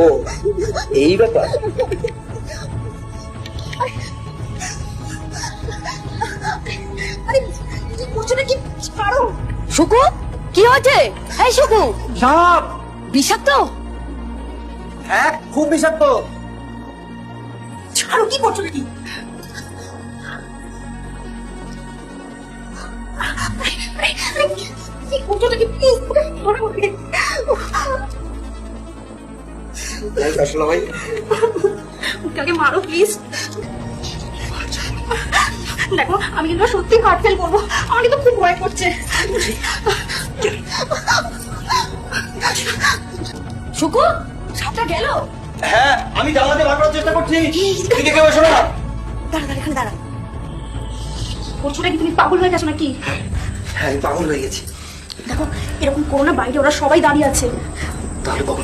ও এই ব্যাপার। শুকু কি হয়েছে? এই শুকু, সাপ। বিষাক্ত? হ্যাঁ খুব বিষাক্ত। ছাড়ো, কি করছো কি? কি করছো নাকি? প্লিজ আসলে ভাই ওকে আগে মারো প্লিজ। দেখো আমি কিন্তু সত্যি হার্ট ফেল করবো, আমার কিন্তু খুব ভয় করছে। শুকু, সাপটা গেল? হ্যাঁ আমি জানলাতে বার করার চেষ্টা করছি, এদিকে কেউ এসো না। দাঁড়া দাঁড়া, এখানে দাঁড়া। করছো নাকি? তুমি পাগল হয়ে গেছো নাকি? হ্যাঁ আমি পাগল হয়ে গেছি। দেখো এরকম করো না, বাইরে ওরা সবাই দাঁড়িয়ে আছে। তাহলে কখন